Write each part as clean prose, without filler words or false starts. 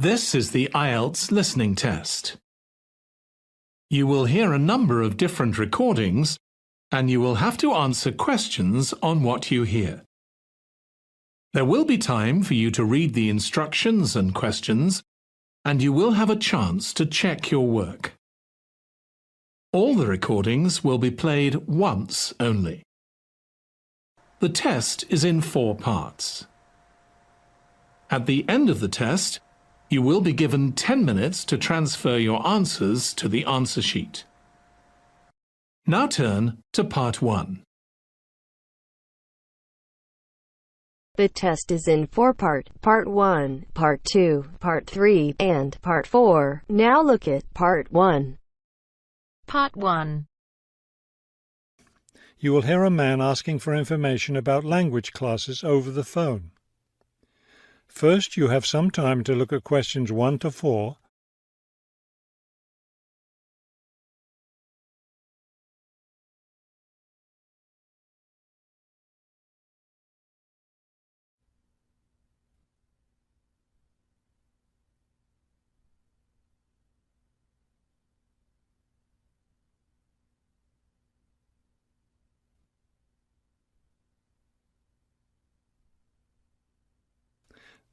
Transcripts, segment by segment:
This is the IELTS listening test. You will hear a number of different recordings and you will have to answer questions on what you hear. There will be time for you to read the instructions and questions, and you will have a chance to check your work. All the recordings will be played once only. The test is in 4 parts. At the end of the test, you will be given 10 minutes to transfer your answers to the answer sheet. Now turn to Part 1. The test is in 4 parts: Part 1, Part 2, Part 3, and Part 4. Now look at Part 1. Part 1. You will hear a man asking for information about language classes over the phone. First, you have some time to look at questions 1 to 4.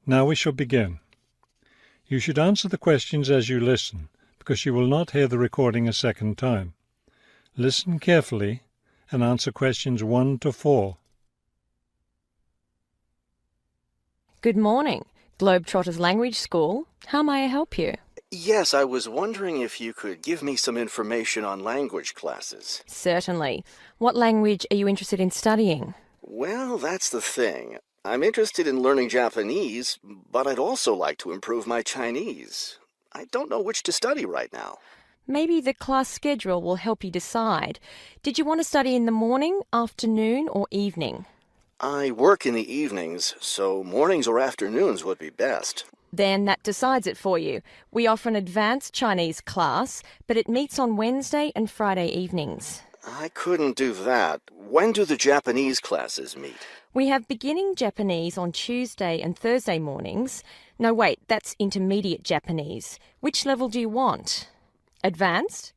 Now we shall begin. You should answer the questions as you listen, because you will not hear the recording a second time. Listen carefully and answer questions 1 to 4. Good morning, Globetrotters Language School. How may I help you? Yes, I was wondering if you could give me some information on language classes. Certainly. What language are you interested in studying? Well, that's the thing. I'm interested in learning Japanese, but I'd also like to improve my Chinese. I don't know which to study right now. Maybe the class schedule will help you decide. Did you want to study in the morning, afternoon, or evening? I work in the evenings, so mornings or afternoons would be best. Then that decides it for you. We offer an advanced Chinese class, but it meets on Wednesday and Friday evenings. I couldn't do that. When do the Japanese classes meet? We have beginning Japanese on Tuesday and Thursday mornings. No, wait, that's intermediate Japanese. Which level do you want? Advanced?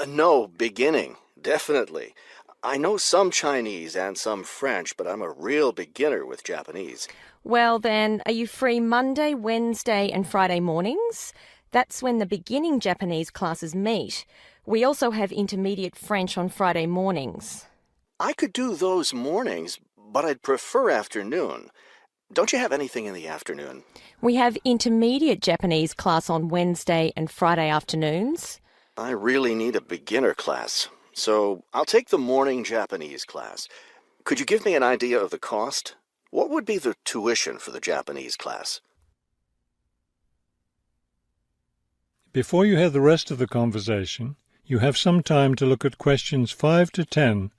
No, beginning, definitely. I know some Chinese and some French, but I'm a real beginner with Japanese. Well then, are you free Monday, Wednesday and Friday mornings? That's when the beginning Japanese classes meet. We also have intermediate French on Friday mornings. I could do those mornings, but I'd prefer afternoon. Don't you have anything in the afternoon? We have intermediate Japanese class on Wednesday and Friday afternoons. I really need a beginner class, so I'll take the morning Japanese class. Could you give me an idea of the cost? What would be the tuition for the Japanese class? Before you hear the rest of the conversation, you have some time to look at questions 5 to 10.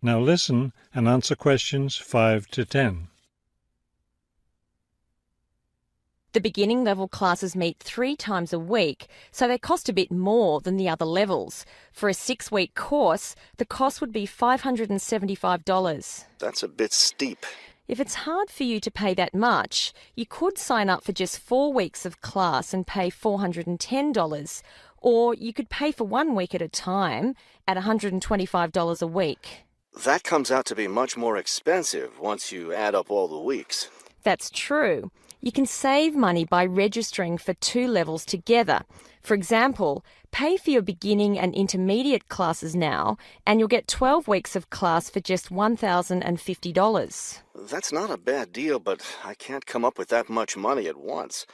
Now listen and answer questions 5 to 10. The beginning level classes meet 3 times a week, so they cost a bit more than the other levels. For a 6-week course, the cost would be $575. That's a bit steep. If it's hard for you to pay that much, you could sign up for just 4 weeks of class and pay $410, or you could pay for 1 week at a time at $125 a week. That comes out to be much more expensive once you add up all the weeks. That's true. You can save money by registering for 2 levels together. For example, pay for your beginning and intermediate classes now, and you'll get 12 weeks of class for just $1,050. That's not a bad deal, but I can't come up with that much money at once.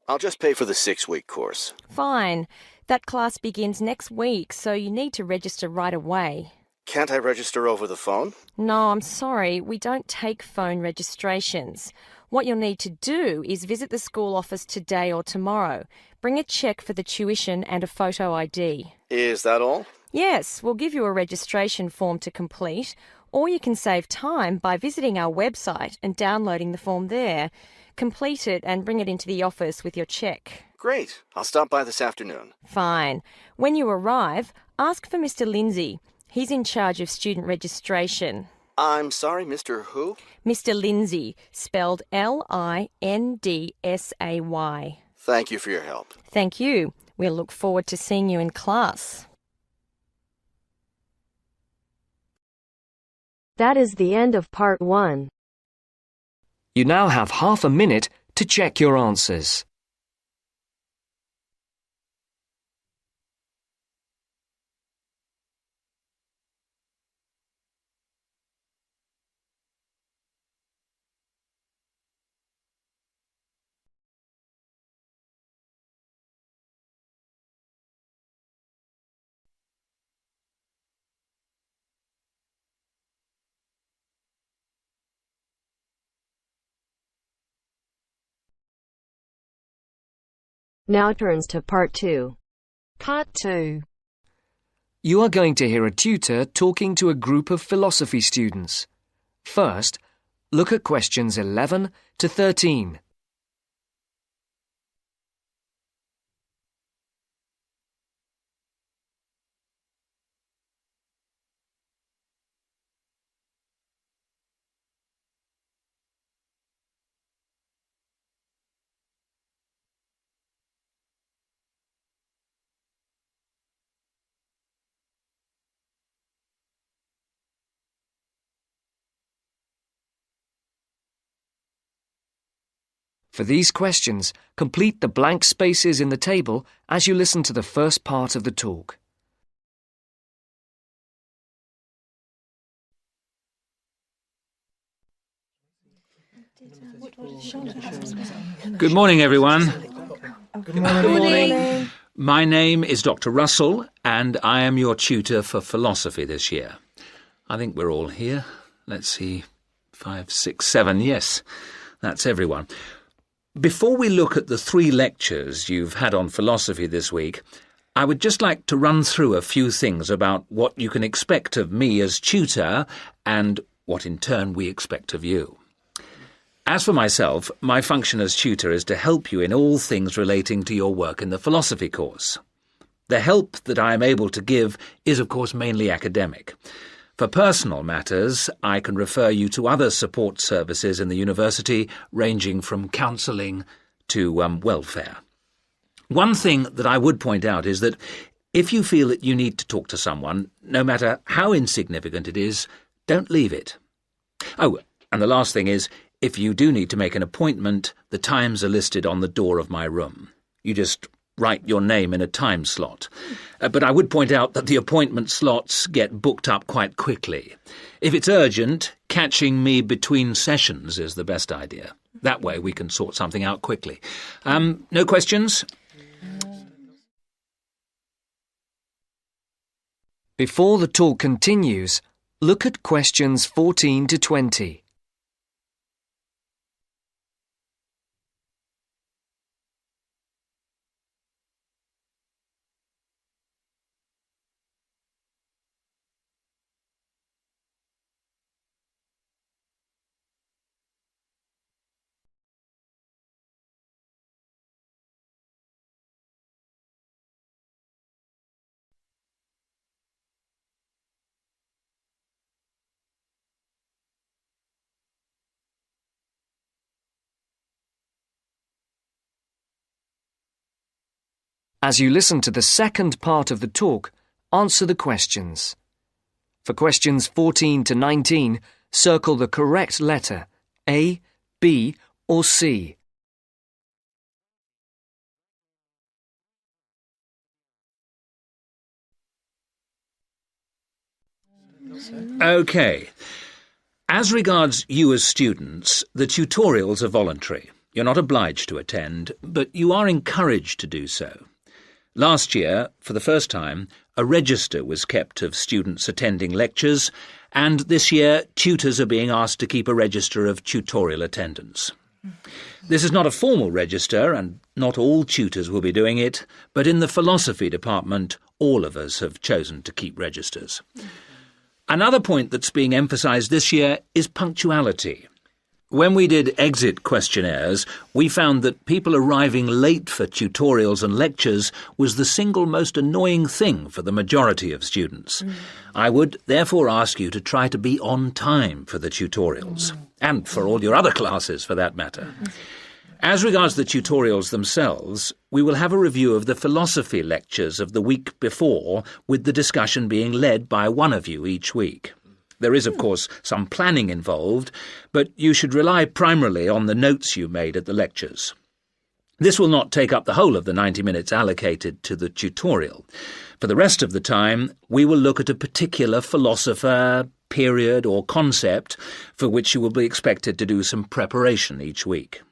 I'll just pay for the 6-week course. Fine. That class begins next week, so you need to register right away. Can't I register over the phone? No, I'm sorry, we don't take phone registrations. What you'll need to do is visit the school office today or tomorrow. Bring a cheque for the tuition and a photo ID. Is that all? Yes, we'll give you a registration form to complete, or you can save time by visiting our website and downloading the form there. Complete it and bring it into the office with your cheque. Great. I'll stop by this afternoon. Fine. When you arrive, ask for Mr. Lindsay. He's in charge of student registration. I'm sorry, Mr. Who? Mr. Lindsay, spelled Lindsay. Thank you for your help. Thank you. We'll look forward to seeing you in class. That is the end of part 1. You now have half a minute to check your answers. Now turns to part 2. Part 2. You are going to hear a tutor talking to a group of philosophy students. First, look at questions 11 to 13. For these questions, complete the blank spaces in the table as you listen to the first part of the talk. Good morning, everyone. Good morning. My name is Dr. Russell, and I am your tutor for philosophy this year. I think we're all here. Let's see, 5, 6, 7. Yes, that's everyone. Before we look at the 3 lectures you've had on philosophy this week, I would just like to run through a few things about what you can expect of me as tutor and what in turn we expect of you. As for myself, my function as tutor is to help you in all things relating to your work in the philosophy course. The help that I am able to give is, of course, mainly academic. For personal matters, I can refer you to other support services in the university, ranging from counselling to welfare. One thing that I would point out is that if you feel that you need to talk to someone, no matter how insignificant it is, don't leave it. Oh, and the last thing is, if you do need to make an appointment, the times are listed on the door of my room. You just write your name in a time slot. But I would point out that the appointment slots get booked up quite quickly. If it's urgent, catching me between sessions is the best idea. That way we can sort something out quickly. No questions? Before the talk continues, look at questions 14 to 20. As you listen to the second part of the talk, answer the questions. For questions 14 to 19, circle the correct letter, A, B, or C. OK. As regards you as students, the tutorials are voluntary. You're not obliged to attend, but you are encouraged to do so. Last year, for the first time, a register was kept of students attending lectures, and this year tutors are being asked to keep a register of tutorial attendance. This is not a formal register, and not all tutors will be doing it, but in the philosophy department, all of us have chosen to keep registers. Another point that's being emphasised this year is punctuality. When we did exit questionnaires, we found that people arriving late for tutorials and lectures was the single most annoying thing for the majority of students. I would therefore ask you to try to be on time for the tutorials, and for all your other classes for that matter. As regards the tutorials themselves, we will have a review of the philosophy lectures of the week before, with the discussion being led by one of you each week. There is, of course, some planning involved, but you should rely primarily on the notes you made at the lectures. This will not take up the whole of the 90 minutes allocated to the tutorial. For the rest of the time, we will look at a particular philosopher, period or concept for which you will be expected to do some preparation each week.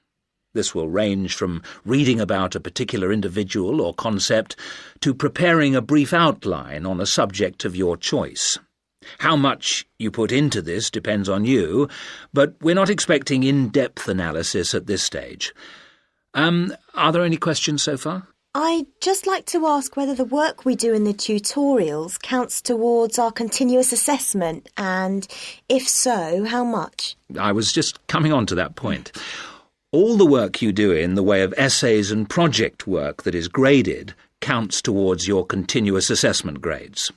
This will range from reading about a particular individual or concept to preparing a brief outline on a subject of your choice. How much you put into this depends on you, but we're not expecting in-depth analysis at this stage. Are there any questions so far? I'd just like to ask whether the work we do in the tutorials counts towards our continuous assessment, and if so, how much? I was just coming on to that point. All the work you do in the way of essays and project work that is graded counts towards your continuous assessment grades.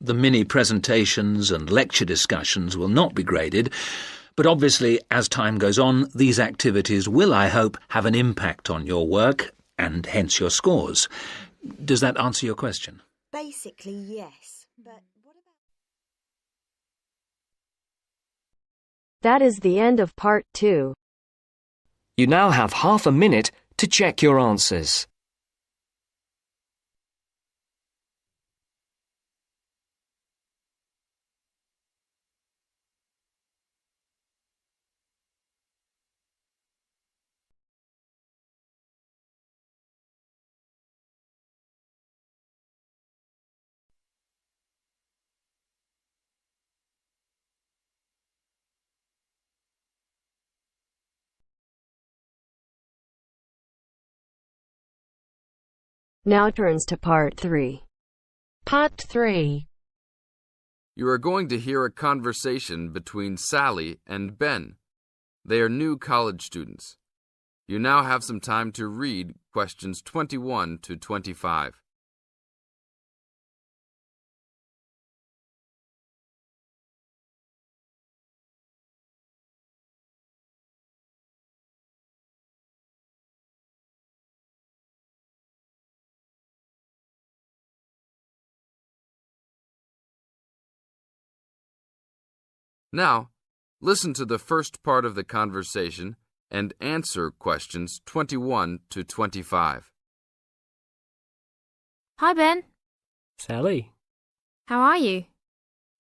The mini-presentations and lecture discussions will not be graded, but obviously, as time goes on, these activities will, I hope, have an impact on your work, and hence your scores. Does that answer your question? Basically, yes, but what about... That is the end of part 2. You now have half a minute to check your answers. Now turns to part 3. Part 3. You are going to hear a conversation between Sally and Ben. They are new college students. You now have some time to read questions 21 to 25. Now, listen to the first part of the conversation and answer questions 21 to 25. Hi, Ben. Sally. How are you?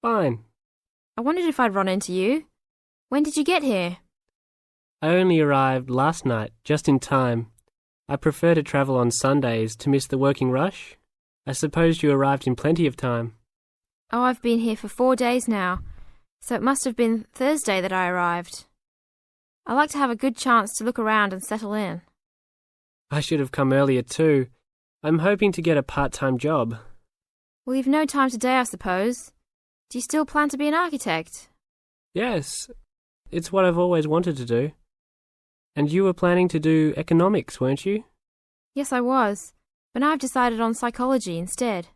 Fine. I wondered if I'd run into you. When did you get here? I only arrived last night, just in time. I prefer to travel on Sundays to miss the working rush. I suppose you arrived in plenty of time. Oh, I've been here for 4 days now, so it must have been Thursday that I arrived. I like to have a good chance to look around and settle in. I should have come earlier too. I'm hoping to get a part-time job. Well, you've no time today, I suppose. Do you still plan to be an architect? Yes, it's what I've always wanted to do. And you were planning to do economics, weren't you? Yes, I was, but now I've decided on psychology instead.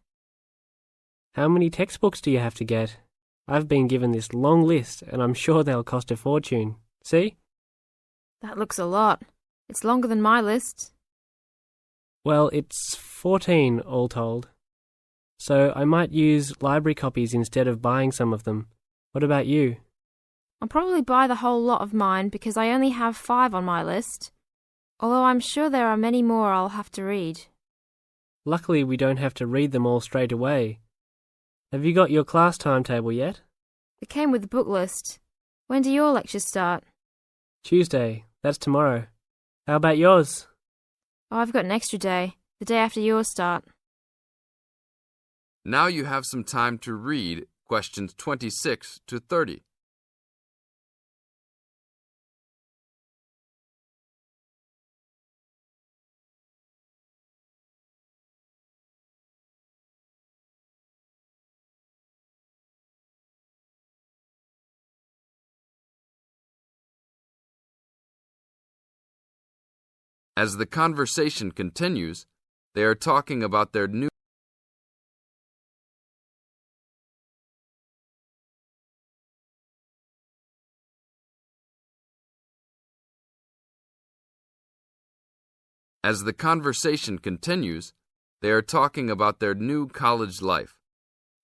How many textbooks do you have to get? I've been given this long list, and I'm sure they'll cost a fortune. See? That looks a lot. It's longer than my list. Well, it's 14 all told. So I might use library copies instead of buying some of them. What about you? I'll probably buy the whole lot of mine because I only have 5 on my list, although I'm sure there are many more I'll have to read. Luckily, we don't have to read them all straight away. Have you got your class timetable yet? It came with the book list. When do your lectures start? Tuesday. That's tomorrow. How about yours? Oh, I've got an extra day, the day after yours start. Now you have some time to read questions 26 to 30. As the conversation continues, they are talking about their new As the conversation continues, they are talking about their new college life.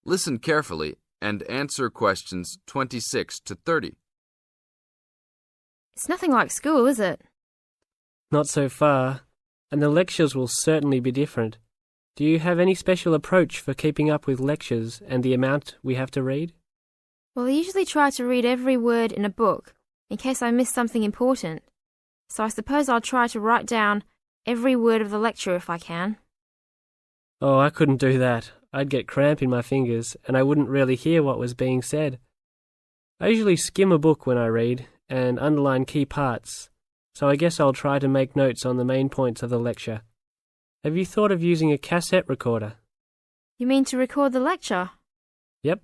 Listen carefully and answer questions 26 to 30. It's nothing like school, is it? Not so far, and the lectures will certainly be different. Do you have any special approach for keeping up with lectures and the amount we have to read? Well, I usually try to read every word in a book, in case I miss something important. So I suppose I'll try to write down every word of the lecture if I can. Oh, I couldn't do that. I'd get cramp in my fingers, and I wouldn't really hear what was being said. I usually skim a book when I read, and underline key parts, so I guess I'll try to make notes on the main points of the lecture. Have you thought of using a cassette recorder? You mean to record the lecture? Yep.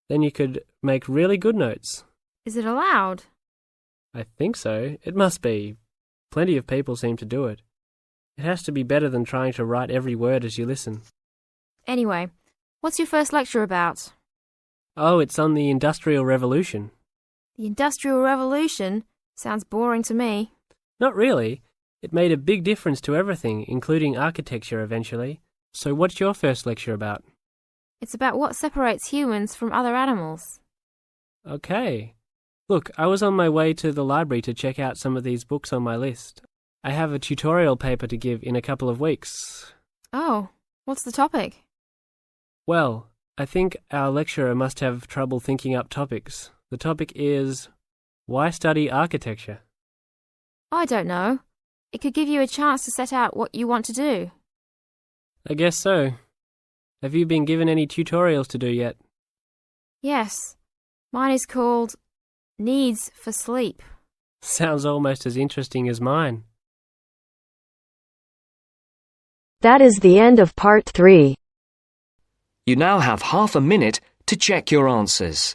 Then you could make really good notes. Is it allowed? I think so. It must be. Plenty of people seem to do it. It has to be better than trying to write every word as you listen. Anyway, what's your first lecture about? Oh, it's on the Industrial Revolution. The Industrial Revolution? Sounds boring to me. Not really. It made a big difference to everything, including architecture eventually. So what's your first lecture about? It's about what separates humans from other animals. Okay. Look, I was on my way to the library to check out some of these books on my list. I have a tutorial paper to give in a couple of weeks. Oh, what's the topic? Well, I think our lecturer must have trouble thinking up topics. The topic is, why study architecture? I don't know. It could give you a chance to set out what you want to do. I guess so. Have you been given any tutorials to do yet? Yes. Mine is called Needs for Sleep. Sounds almost as interesting as mine. That is the end of part 3. You now have half a minute to check your answers.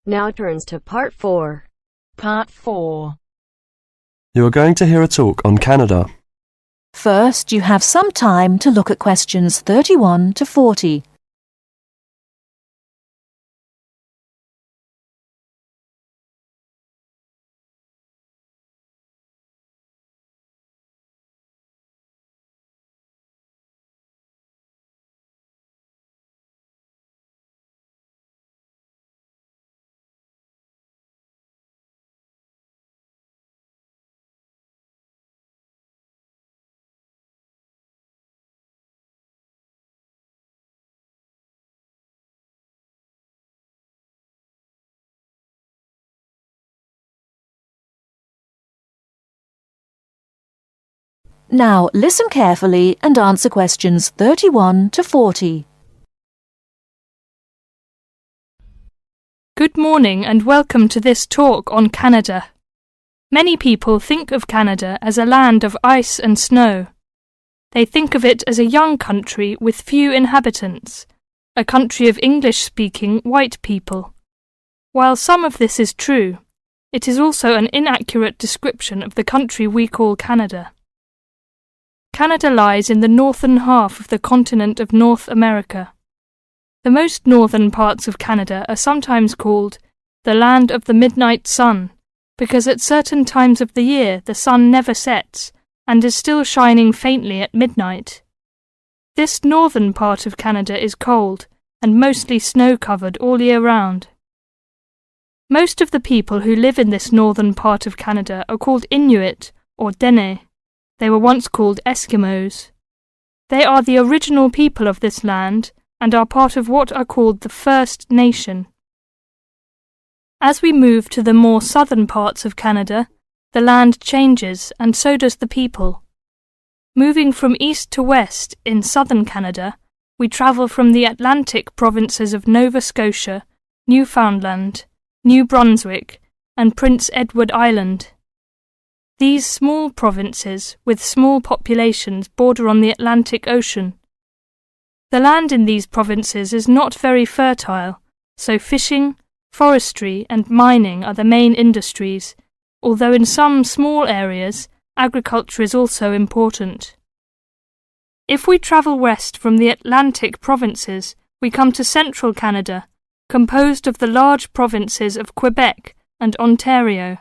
Now turns to part 4. Part 4. You are going to hear a talk on Canada. First, you have some time to look at questions 31 to 40. Now listen carefully and answer questions 31 to 40. Good morning and welcome to this talk on Canada. Many people think of Canada as a land of ice and snow. They think of it as a young country with few inhabitants, a country of English-speaking white people. While some of this is true, it is also an inaccurate description of the country we call Canada. Canada lies in the northern half of the continent of North America. The most northern parts of Canada are sometimes called the land of the midnight sun, because at certain times of the year the sun never sets and is still shining faintly at midnight. This northern part of Canada is cold and mostly snow-covered all year round. Most of the people who live in this northern part of Canada are called Inuit or Dene. They were once called Eskimos. They are the original people of this land and are part of what are called the First Nation. As we move to the more southern parts of Canada, the land changes and so does the people. Moving from east to west in southern Canada, we travel from the Atlantic provinces of Nova Scotia, Newfoundland, New Brunswick, and Prince Edward Island. These small provinces, with small populations, border on the Atlantic Ocean. The land in these provinces is not very fertile, so fishing, forestry, and mining are the main industries, although in some small areas, agriculture is also important. If we travel west from the Atlantic provinces, we come to central Canada, composed of the large provinces of Quebec and Ontario.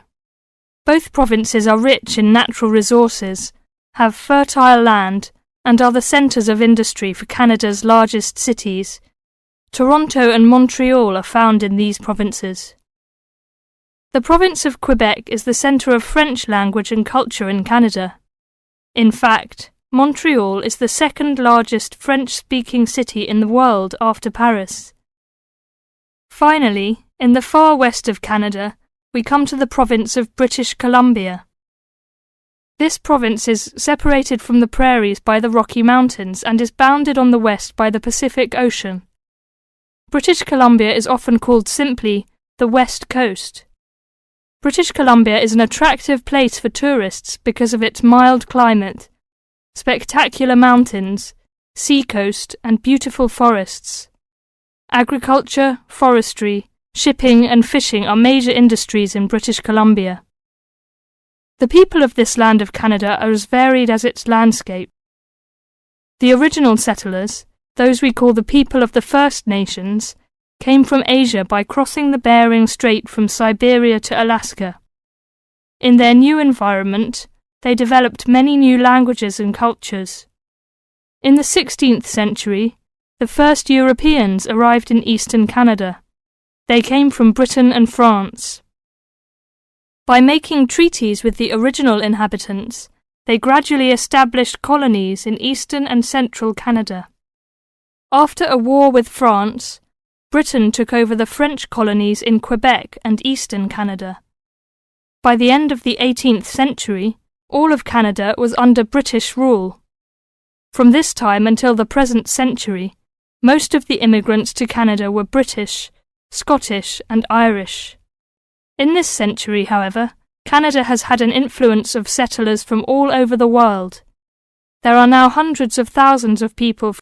Both provinces are rich in natural resources, have fertile land, and are the centres of industry for Canada's largest cities. Toronto and Montreal are found in these provinces. The province of Quebec is the centre of French language and culture in Canada. In fact, Montreal is the second largest French-speaking city in the world after Paris. Finally, in the far west of Canada, we come to the province of British Columbia. This province is separated from the prairies by the Rocky Mountains and is bounded on the west by the Pacific Ocean. British Columbia is often called simply the West Coast. British Columbia is an attractive place for tourists because of its mild climate, spectacular mountains, seacoast, and beautiful forests. Agriculture, forestry, shipping and fishing are major industries in British Columbia. The people of this land of Canada are as varied as its landscape. The original settlers, those we call the people of the First Nations, came from Asia by crossing the Bering Strait from Siberia to Alaska. In their new environment, they developed many new languages and cultures. In the 16th century, the first Europeans arrived in eastern Canada. They came from Britain and France. By making treaties with the original inhabitants, they gradually established colonies in eastern and central Canada. After a war with France, Britain took over the French colonies in Quebec and eastern Canada. By the end of the 18th century, all of Canada was under British rule. From this time until the present century, most of the immigrants to Canada were British, Scottish, and Irish. In this century, however, Canada has had an influence of settlers from all over the world. There are now hundreds of thousands of people